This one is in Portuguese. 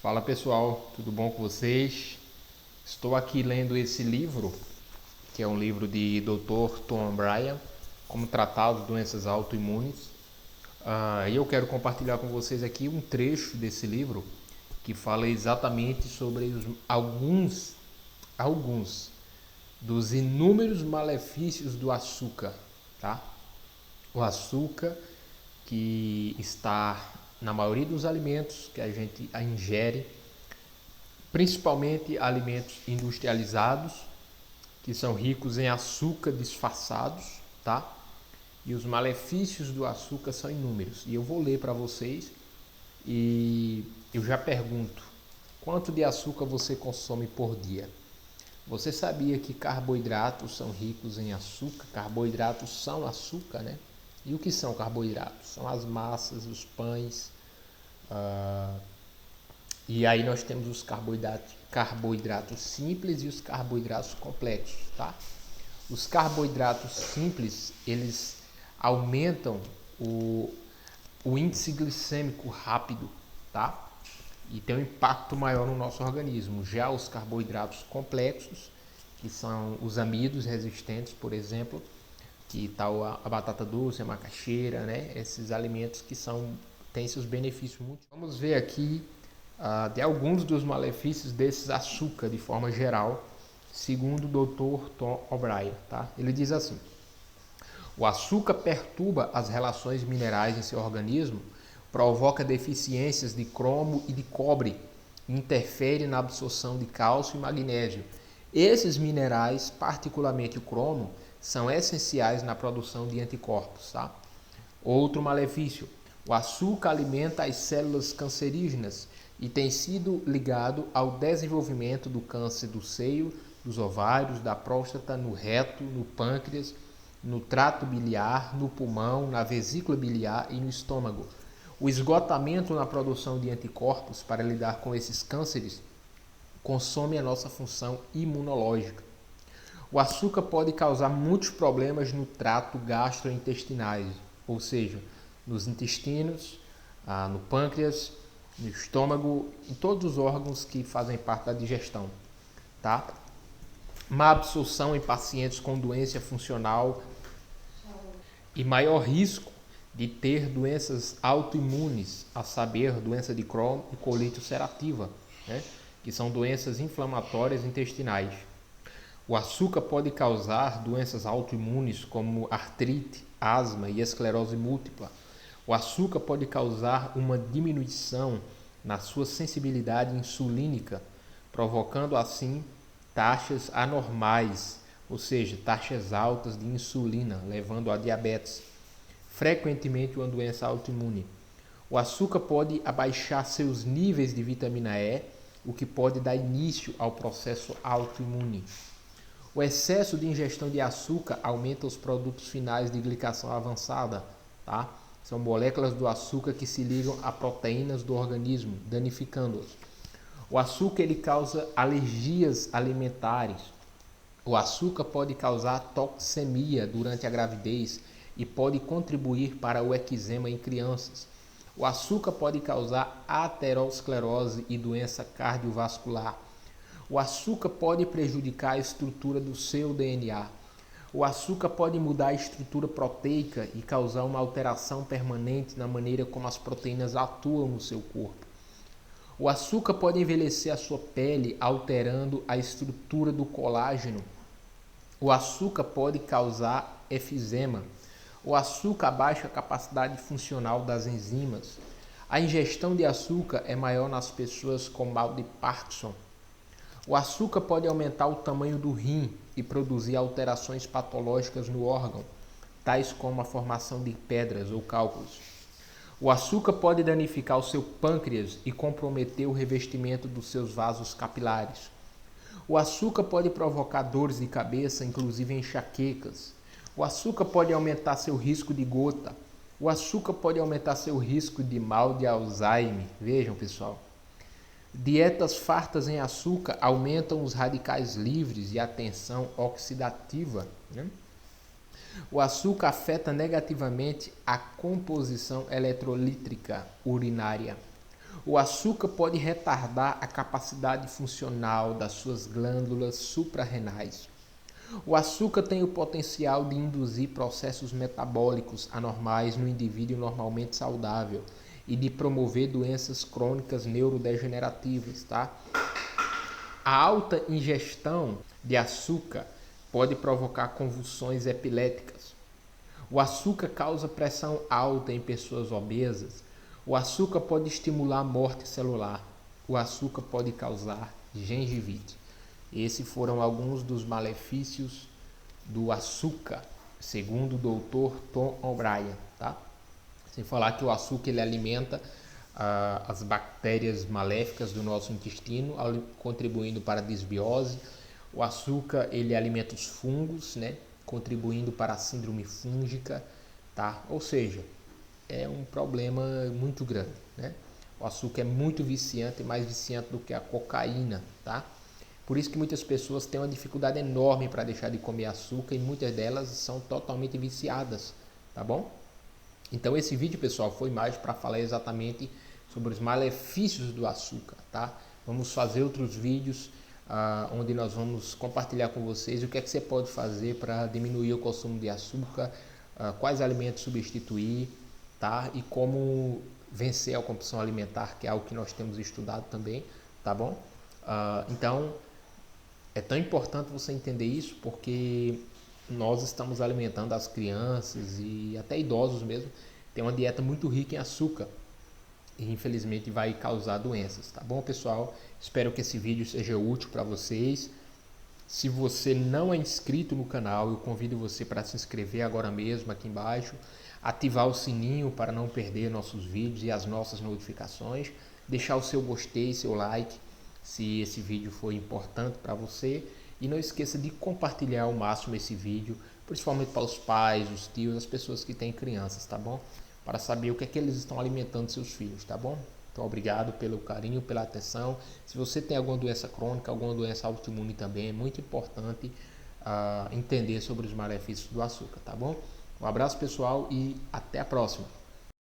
Fala pessoal, tudo bom com vocês? Estou aqui lendo esse livro, que é um livro de Dr. Tom O'Brien, Como Tratar as Doenças Autoimunes. E eu quero compartilhar com vocês aqui um trecho desse livro que fala exatamente sobre alguns dos inúmeros malefícios do açúcar, tá? O açúcar que está na maioria dos alimentos que a gente ingere, principalmente alimentos industrializados, que são ricos em açúcar disfarçados, tá? E os malefícios do açúcar são inúmeros. E eu vou ler para vocês e eu já pergunto: quanto de açúcar você consome por dia? Você sabia que carboidratos são ricos em açúcar? Carboidratos são açúcar, né? E o que são carboidratos? São as massas, os pães. E aí nós temos os carboidratos simples e os carboidratos complexos, tá? Os carboidratos simples, eles aumentam o índice glicêmico rápido, tá? E tem um impacto maior no nosso organismo. Já os carboidratos complexos, que são os amidos resistentes, por exemplo, que tal a batata doce, a macaxeira, né? Esses alimentos que têm seus benefícios muito. Vamos ver aqui de alguns dos malefícios desses açúcar de forma geral, segundo o Dr. Tom O'Brien, tá? Ele diz assim: o açúcar perturba as relações minerais em seu organismo, provoca deficiências de cromo e de cobre, interfere na absorção de cálcio e magnésio. Esses minerais, particularmente o cromo, são essenciais na produção de anticorpos, tá? Outro malefício: o açúcar alimenta as células cancerígenas e tem sido ligado ao desenvolvimento do câncer do seio, dos ovários, da próstata, no reto, no pâncreas, no trato biliar, no pulmão, na vesícula biliar e no estômago. O esgotamento na produção de anticorpos para lidar com esses cânceres consome a nossa função imunológica. O açúcar pode causar muitos problemas no trato gastrointestinais, ou seja, nos intestinos, no pâncreas, no estômago, em todos os órgãos que fazem parte da digestão, tá? Má absorção em pacientes com doença funcional e maior risco de ter doenças autoimunes, a saber, doença de Crohn e colite ulcerativa, né? Que são doenças inflamatórias intestinais. O açúcar pode causar doenças autoimunes como artrite, asma e esclerose múltipla. O açúcar pode causar uma diminuição na sua sensibilidade insulínica, provocando assim taxas anormais, ou seja, taxas altas de insulina, levando a diabetes, frequentemente uma doença autoimune. O açúcar pode abaixar seus níveis de vitamina E, o que pode dar início ao processo autoimune. O excesso de ingestão de açúcar aumenta os produtos finais de glicação avançada, tá? São moléculas do açúcar que se ligam a proteínas do organismo, danificando-as. O açúcar ele causa alergias alimentares. O açúcar pode causar toxemia durante a gravidez e pode contribuir para o eczema em crianças. O açúcar pode causar aterosclerose e doença cardiovascular. O açúcar pode prejudicar a estrutura do seu DNA. O açúcar pode mudar a estrutura proteica e causar uma alteração permanente na maneira como as proteínas atuam no seu corpo. O açúcar pode envelhecer a sua pele, alterando a estrutura do colágeno. O açúcar pode causar efizema. O açúcar abaixa a capacidade funcional das enzimas. A ingestão de açúcar é maior nas pessoas com mal de Parkinson. O açúcar pode aumentar o tamanho do rim e produzir alterações patológicas no órgão, tais como a formação de pedras ou cálculos. O açúcar pode danificar o seu pâncreas e comprometer o revestimento dos seus vasos capilares. O açúcar pode provocar dores de cabeça, inclusive enxaquecas. O açúcar pode aumentar seu risco de gota. O açúcar pode aumentar seu risco de mal de Alzheimer. Vejam, pessoal. Dietas fartas em açúcar aumentam os radicais livres e a tensão oxidativa, né? O açúcar afeta negativamente a composição eletrolítrica urinária. O açúcar pode retardar a capacidade funcional das suas glândulas suprarrenais. O açúcar tem o potencial de induzir processos metabólicos anormais no indivíduo normalmente saudável e de promover doenças crônicas neurodegenerativas, tá? A alta ingestão de açúcar pode provocar convulsões epiléticas. O açúcar causa pressão alta em pessoas obesas. O açúcar pode estimular a morte celular. O açúcar pode causar gengivite. Esses foram alguns dos malefícios do açúcar, segundo o Dr. Tom O'Brien, tá? Sem falar que o açúcar ele alimenta as bactérias maléficas do nosso intestino, contribuindo para a desbiose. O açúcar ele alimenta os fungos, né? Contribuindo para a síndrome fúngica, tá? Ou seja, é um problema muito grande, né? O açúcar é muito viciante, mais viciante do que a cocaína, tá? Por isso que muitas pessoas têm uma dificuldade enorme para deixar de comer açúcar e muitas delas são totalmente viciadas, tá bom? Então esse vídeo, pessoal, foi mais para falar exatamente sobre os malefícios do açúcar, tá? Vamos fazer outros vídeos onde nós vamos compartilhar com vocês o que é que você pode fazer para diminuir o consumo de açúcar, quais alimentos substituir, tá? E como vencer a compulsão alimentar, que é algo que nós temos estudado também, tá bom? Então, é tão importante você entender isso porque nós estamos alimentando as crianças e até idosos mesmo. Tem uma dieta muito rica em açúcar e infelizmente vai causar doenças, tá bom, pessoal? Espero que esse vídeo seja útil para vocês. Se você não é inscrito no canal, eu convido você para se inscrever agora mesmo aqui embaixo, ativar o sininho para não perder nossos vídeos e as nossas notificações, deixar o seu gostei, seu like, se esse vídeo foi importante para você, e não esqueça de compartilhar ao máximo esse vídeo, principalmente para os pais, os tios, as pessoas que têm crianças, tá bom? Para saber o que é que eles estão alimentando seus filhos, tá bom? Então, obrigado pelo carinho, pela atenção. Se você tem alguma doença crônica, alguma doença autoimune também, é muito importante entender sobre os malefícios do açúcar, tá bom? Um abraço, pessoal, e até a próxima.